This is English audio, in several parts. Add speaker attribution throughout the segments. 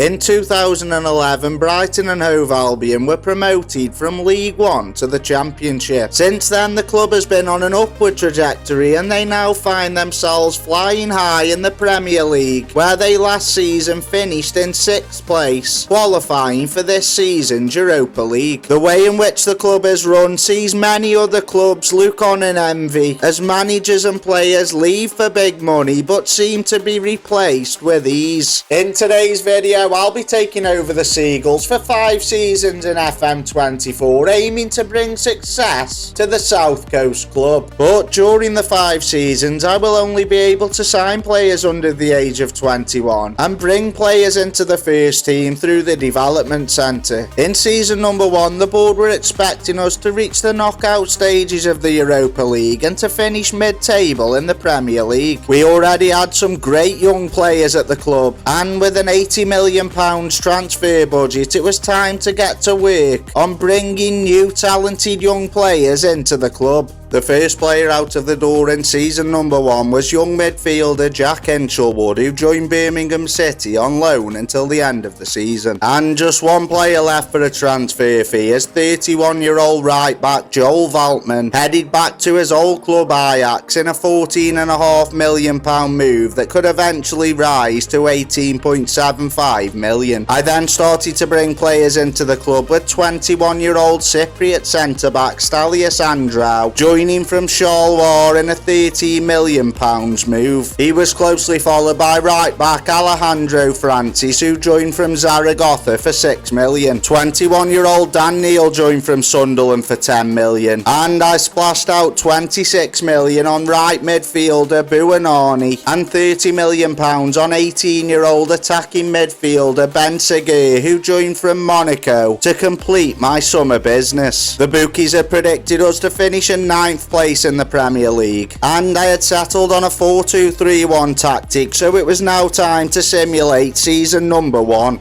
Speaker 1: In 2011, Brighton and Hove Albion were promoted from League One to the Championship. Since then, the club has been on an upward trajectory and they now find themselves flying high in the Premier League, where they last season finished in 6th place, qualifying for this season's Europa League. The way in which the club is run sees many other clubs look on in envy as managers and players leave for big money but seem to be replaced with ease. In today's video, I'll be taking over the Seagulls for 5 seasons in FM24, aiming to bring success to the South Coast club. But during the 5 seasons, I will only be able to sign players under the age of 21 and bring players into the first team through the development centre. In season number 1, the board were expecting us to reach the knockout stages of the Europa League and to finish mid-table in the Premier League. We already had some great young players at the club, and with an £80 million transfer budget, it was time to get to work on bringing new talented young players into the club. The first player out of the door in season number 1 was young midfielder Jack Hinchelwood, who joined Birmingham City on loan until the end of the season. And just one player left for a transfer fee as 31-year-old right-back Joel Veltman headed back to his old club Ajax in a £14.5 million move that could eventually rise to £18.75 million. I then started to bring players into the club with 21-year-old Cypriot centre-back Stelios Andraou joining from Charleroi in a £13 million move. He was closely followed by right-back Alejandro Francis, who joined from Zaragoza for £6 million. 21-year-old Dan Neil joined from Sunderland for £10 million. And I splashed out £26 million on right midfielder Buonanni and £30 million on 18-year-old attacking midfielder Ben Seguir, who joined from Monaco to complete my summer business. The bookies had predicted us to finish in 9th place in the Premier League, and I had settled on a 4-2-3-1 tactic, so it was now time to simulate season number 1.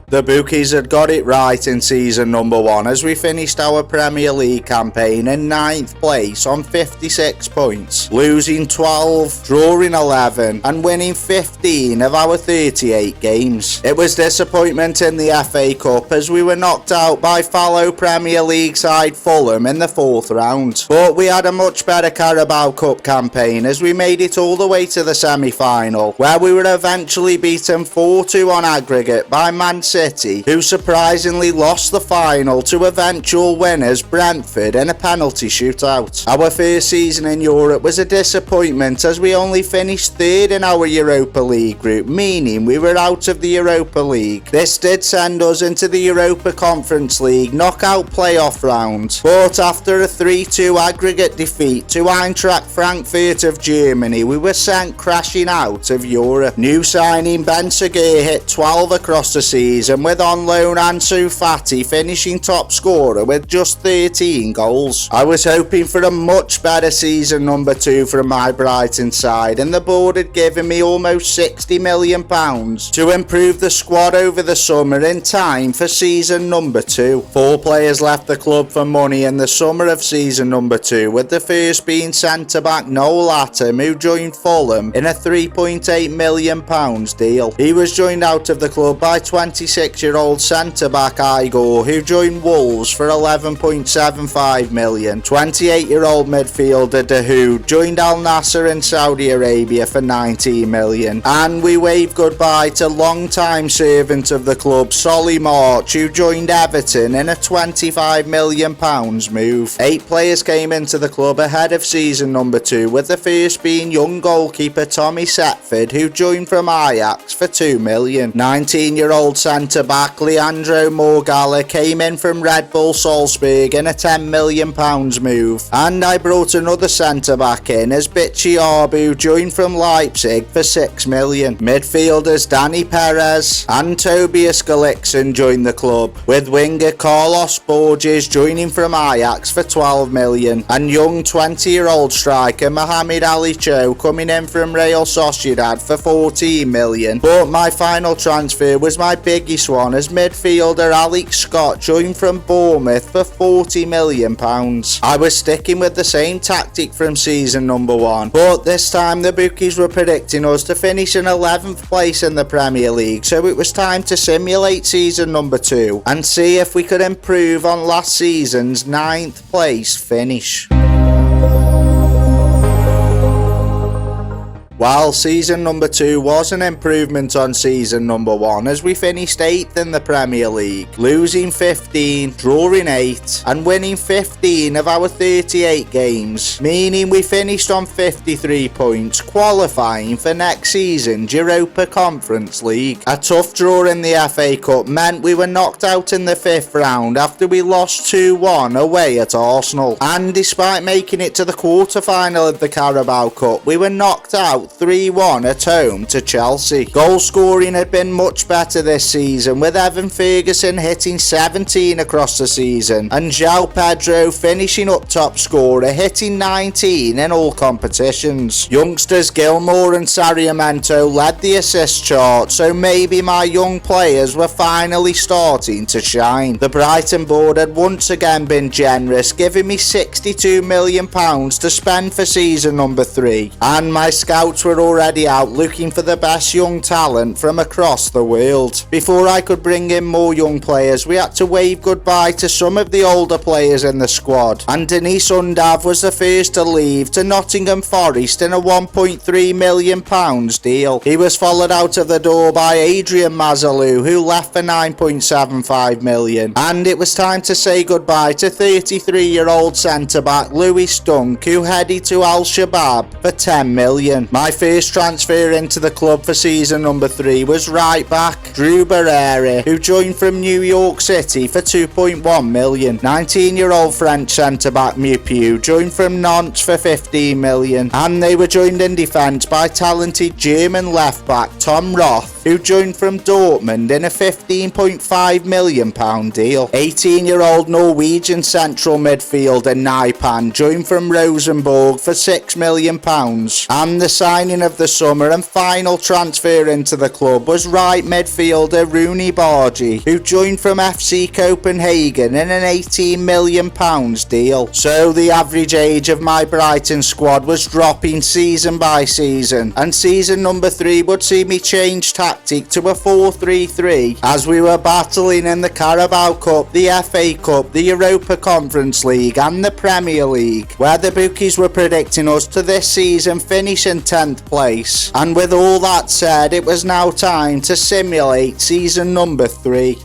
Speaker 1: The bookies had got it right in season number 1 as we finished our Premier League campaign in 9th place on 56 points, losing 12, drawing 11 and winning 15 of our 38 games. It was disappointment in the FA Cup as we were knocked out by fellow Premier League side Fulham in the 4th round, but we had a much better Carabao Cup campaign as we made it all the way to the semi-final, where we were eventually beaten 4-2 on aggregate by Man City, who surprisingly lost the final to eventual winners Brentford in a penalty shootout. Our first season in Europe was a disappointment as we only finished 3rd in our Europa League group, meaning we were out of the Europa League. This did send us into the Europa Conference League knockout playoff round, but after a 3-2 aggregate defeat to Eintracht Frankfurt of Germany, we were sent crashing out of Europe. New signing Ben Seguir hit 12 across the season, with on loan Ansu Fati finishing top scorer with just 13 goals. I was hoping for a much better season number 2 from my Brighton side, and the board had given me almost £60 million to improve the squad over the summer in time for season number 2. 4 players left the club for money in the summer of season number 2, with the first being centre-back Noel Atom, who joined Fulham in a £3.8 million deal. He was joined out of the club by 26-year-old centre-back Igor, who joined Wolves for £11.75 million. 28-year-old midfielder Dahoud joined Al Nassr in Saudi Arabia for £19 million. And we waved goodbye to long-time servant of the club Solly March, who joined Everton in a £25 million move. 8 players came into the club ahead of season number 2, with the first being young goalkeeper Tommy Setford, who joined from Ajax for £2 million. 19-year-old centre-back Leandro Morgalla came in from Red Bull Salzburg in a £10 million move, and I brought another centre-back in as Bichi Arbu joined from Leipzig for £6 million. Midfielders Danny Perez and Tobias Gullikson joined the club, with winger Carlos Borges joining from Ajax for £12 million, and young 20-year-old striker Mohamed Ali Cho coming in from Real Sociedad for £14 million. But my final transfer was my biggie biggest one as midfielder Alex Scott joined from Bournemouth for £40 million. I was sticking with the same tactic from season number 1, but this time the bookies were predicting us to finish in 11th place in the Premier League, so it was time to simulate season number 2 and see if we could improve on last season's 9th place finish. While season number 2 was an improvement on season number 1 as we finished 8th in the Premier League, losing 15, drawing 8 and winning 15 of our 38 games, meaning we finished on 53 points, qualifying for next season's Europa Conference League. A tough draw in the FA Cup meant we were knocked out in the 5th round after we lost 2-1 away at Arsenal, and despite making it to the quarter-final of the Carabao Cup, we were knocked out 3-1 at home to Chelsea. Goal scoring had been much better this season, with Evan Ferguson hitting 17 across the season and João Pedro finishing up top scorer, hitting 19 in all competitions. Youngsters Gilmour and Sarmiento led the assist chart, so maybe my young players were finally starting to shine. The Brighton board had once again been generous, giving me £62 million to spend for season number 3, and my scouts were already out looking for the best young talent from across the world. Before I could bring in more young players, we had to wave goodbye to some of the older players in the squad, and Dennis Undav was the first to leave to Nottingham Forest in a £1.3 million deal. He was followed out of the door by Adrian Mazalou, who left for £9.75 million, and it was time to say goodbye to 33-year-old centre-back Lewis Dunk, who headed to Al Shabab for £10 million. My first transfer into the club for season number 3 was right back Drew Barrera, who joined from New York City for £2.1 million. 19-year-old French centre-back Mupio joined from Nantes for £15 million, and they were joined in defence by talented German left-back Tom Roth, who joined from Dortmund in a £15.5 million deal. 18-year-old Norwegian central midfielder Naipan joined from Rosenborg for £6 million, and the signing of the summer and final transfer into the club was right midfielder Rooney Bargy, who joined from FC Copenhagen in an £18 million deal. So the average age of my Brighton squad was dropping season by season, and season number 3 would see me change tactic to a 4-3-3 as we were battling in the Carabao Cup, the FA Cup, the Europa Conference League and the Premier League, where the bookies were predicting us to this season finish in 10th place. And with all that said, it was now time to simulate season number 3.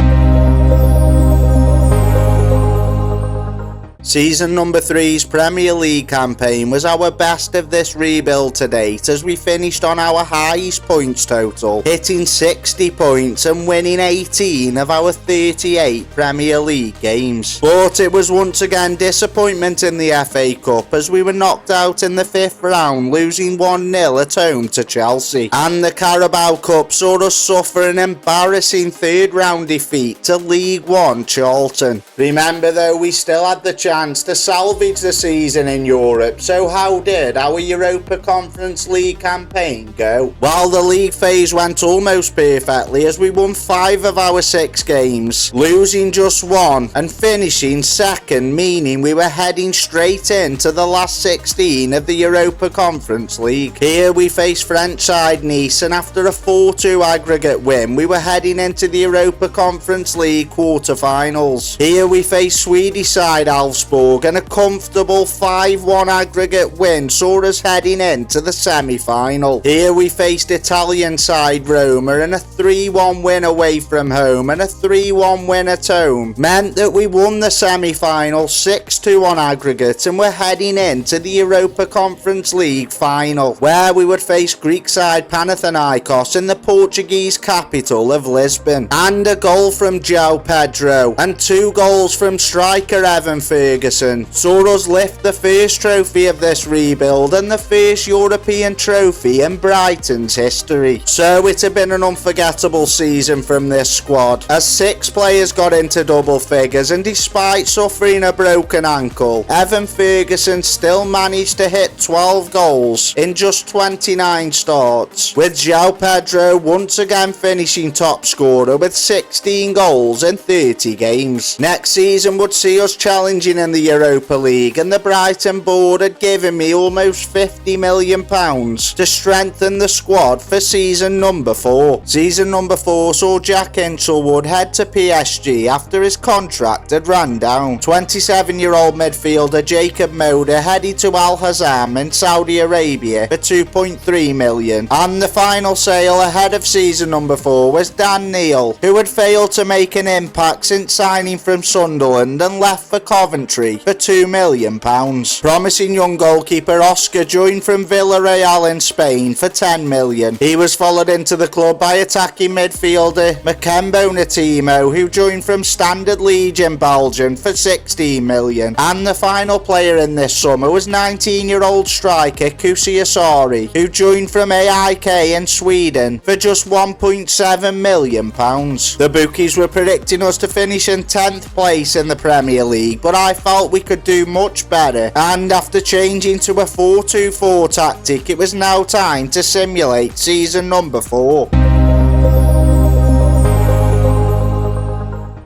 Speaker 1: Season number 3's Premier League campaign was our best of this rebuild to date, as we finished on our highest points total, hitting 60 points and winning 18 of our 38 Premier League games. But it was once again disappointment in the FA Cup as we were knocked out in the 5th round, losing 1-0 at home to Chelsea, and the Carabao Cup saw us suffer an embarrassing 3rd round defeat to League One Charlton. Remember though, we still had the chance to salvage the season in Europe, so how did our Europa Conference League campaign go? Well, the league phase went almost perfectly as we won 5 of our 6 games, losing just 1 and finishing 2nd, meaning we were heading straight into the last 16 of the Europa Conference League. Here we faced French side Nice, and after a 4-2 aggregate win, we were heading into the Europa Conference League quarter-finals. Here we faced Swedish side Elfsborg, and a comfortable 5-1 aggregate win saw us heading into the semi-final. Here we faced Italian side Roma, and a 3-1 win away from home and a 3-1 win at home meant that we won the semi-final 6-2 on aggregate, and we're heading into the Europa Conference League final, where we would face Greek side Panathinaikos in the Portuguese capital of Lisbon. And a goal from João Pedro and 2 goals from striker Evan Ferguson Ferguson saw us lift the first trophy of this rebuild and the first European trophy in Brighton's history. So it had been an unforgettable season from this squad, as 6 players got into double figures, and despite suffering a broken ankle, Evan Ferguson still managed to hit 12 goals in just 29 starts, with João Pedro once again finishing top scorer with 16 goals in 30 games. Next season would see us challenging in the Europa League, and the Brighton board had given me almost £50 million to strengthen the squad for season number 4. Season number 4 saw Jack Hinchelwood head to PSG after his contract had run down. 27-year-old midfielder Jacob Moder headed to Al Hazam in Saudi Arabia for £2.3 million, and the final sale ahead of season number 4 was Dan Neil, who had failed to make an impact since signing from Sunderland and left for Coventry for £2 million. Promising young goalkeeper Oscar joined from Villarreal in Spain for £10 million. He was followed into the club by attacking midfielder Makembo Natimo, who joined from Standard Liège in Belgium for £16 million. And the final player in this summer was 19-year-old striker Kusi Asari, who joined from AIK in Sweden for just £1.7 million. The bookies were predicting us to finish in 10th place in the Premier League, but I felt we could do much better, and after changing to a 4-2-4 tactic, it was now time to simulate season number 4.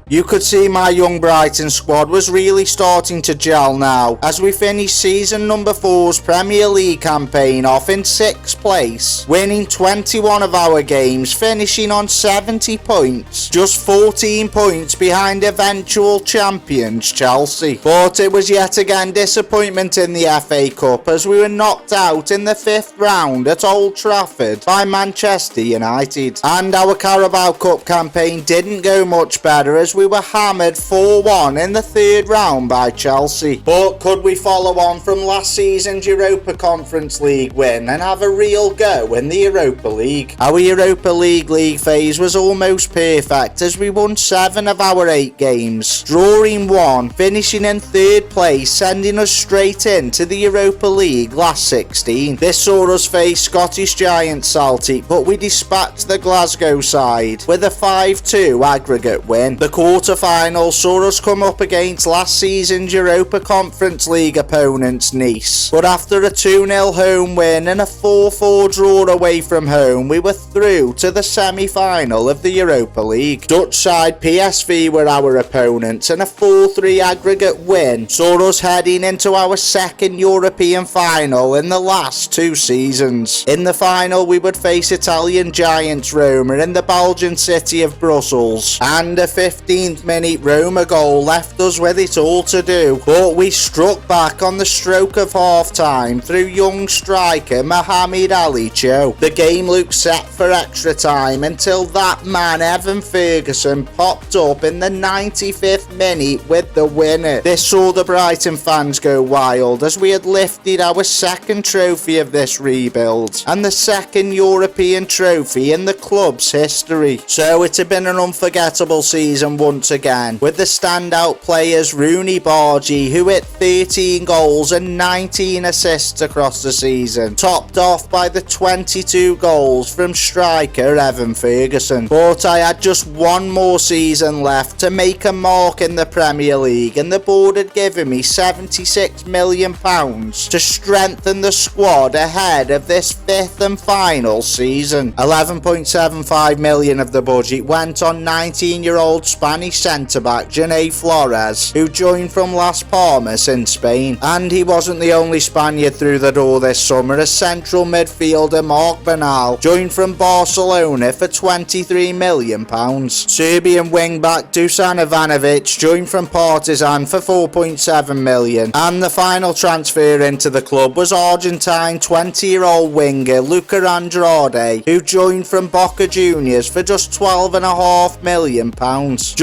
Speaker 1: You could see my young Brighton squad was really starting to gel now, as we finished season number 4's Premier League campaign off in 6th place, winning 21 of our games, finishing on 70 points, just 14 points behind eventual champions Chelsea. But it was yet again disappointment in the FA Cup, as we were knocked out in the 5th round at Old Trafford by Manchester United, and our Carabao Cup campaign didn't go much better, as we were hammered 4-1 in the 3rd round by Chelsea. But could we follow on from last season's Europa Conference League win and have a real go in the Europa League? Our Europa League phase was almost perfect, as we won 7 of our 8 games, drawing 1, finishing in 3rd place, sending us straight into the Europa League last 16. This saw us face Scottish giant Celtic, but we dispatched the Glasgow side with a 5-2 aggregate win. The quarter-final saw us come up against last season's Europa Conference League opponents Nice, but after a 2-0 home win and a 4-4 draw away from home, we were through to the semi-final of the Europa League. Dutch side PSV were our opponents, and a 4-3 aggregate win saw us heading into our 2nd European final in the last 2 seasons. In the final we would face Italian giants Roma in the Belgian city of Brussels, and a 15th-minute Roma goal left us with it all to do, but we struck back on the stroke of half-time through young striker Mohamed Ali Cho. The game looked set for extra time until that man Evan Ferguson popped up in the 95th minute with the winner. This saw the Brighton fans go wild, as we had lifted our 2nd trophy of this rebuild and the 2nd European trophy in the club's history. So it had been an unforgettable season once again, with the standout players Rooney Bargy, who hit 13 goals and 19 assists across the season, topped off by the 22 goals from striker Evan Ferguson. But I had just one more season left to make a mark in the Premier League, and the board had given me £76 million to strengthen the squad ahead of this 5th and final season. £11.75 million of the budget went on 19-year-old Spanish centre-back Janae Flores, who joined from Las Palmas in Spain. And he wasn't the only Spaniard through the door this summer, as central midfielder Marc Bernal joined from Barcelona for £23 million. Serbian wing-back Dusan Ivanovic joined from Partizan for £4.7 million. And the final transfer into the club was Argentine 20-year-old winger Luca Andrade, who joined from Boca Juniors for just £12.5 million.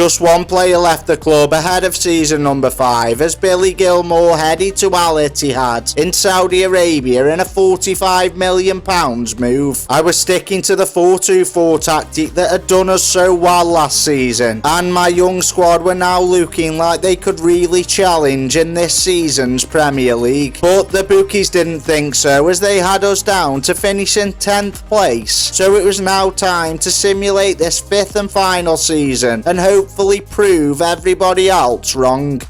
Speaker 1: Just one player left the club ahead of season number 5 as Billy Gilmore headed to Al Ittihad in Saudi Arabia in a £45 million move. I was sticking to the 4-2-4 tactic that had done us so well last season, and my young squad were now looking like they could really challenge in this season's Premier League. But the bookies didn't think so, as they had us down to finish in 10th place, so it was now time to simulate this 5th and final season and hopefully prove everybody else wrong.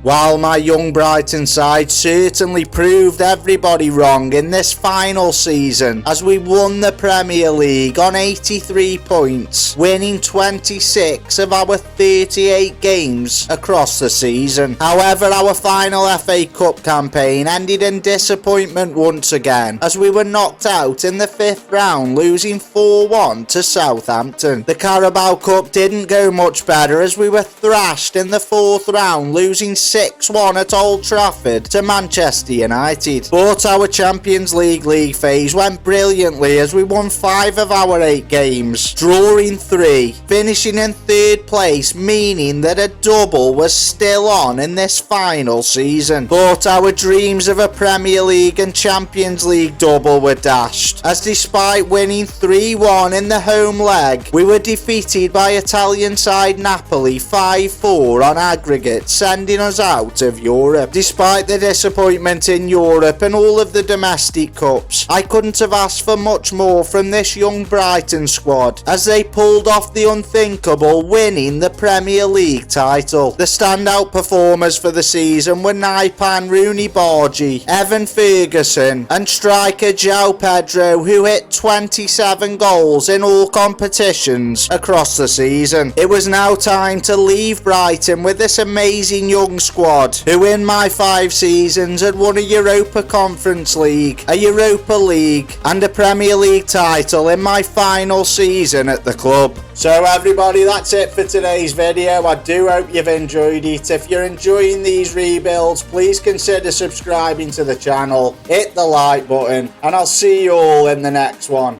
Speaker 1: While my young Brighton side certainly proved everybody wrong in this final season, as we won the Premier League on 83 points, winning 26 of our 38 games across the season. However, our final FA Cup campaign ended in disappointment once again, as we were knocked out in the 5th round, losing 4-1 to Southampton. The Carabao Cup didn't go much better, as we were thrashed in the 4th round, losing 6-1 at Old Trafford to Manchester United. But our Champions League phase went brilliantly, as we won 5 of our 8 games, drawing 3, finishing in 3rd place, meaning that a double was still on in this final season. But our dreams of a Premier League and Champions League double were dashed, as despite winning 3-1 in the home leg, we were defeated by Italian side Napoli 5-4 on aggregate, sending us out of Europe. Despite the disappointment in Europe and all of the domestic cups, I couldn't have asked for much more from this young Brighton squad, as they pulled off the unthinkable, winning the Premier League title. The standout performers for the season were Naipan Rooney Bargi, Evan Ferguson and striker João Pedro, who hit 27 goals in all competitions across the season. It was now time to leave Brighton with this amazing young squad, who in my 5 seasons had won a Europa Conference League, a Europa League and a Premier League title in my final season at the club. So everybody, that's it for today's video. I do hope you've enjoyed it. If you're enjoying these rebuilds, please consider subscribing to the channel, hit the like button, and I'll see you all in the next one.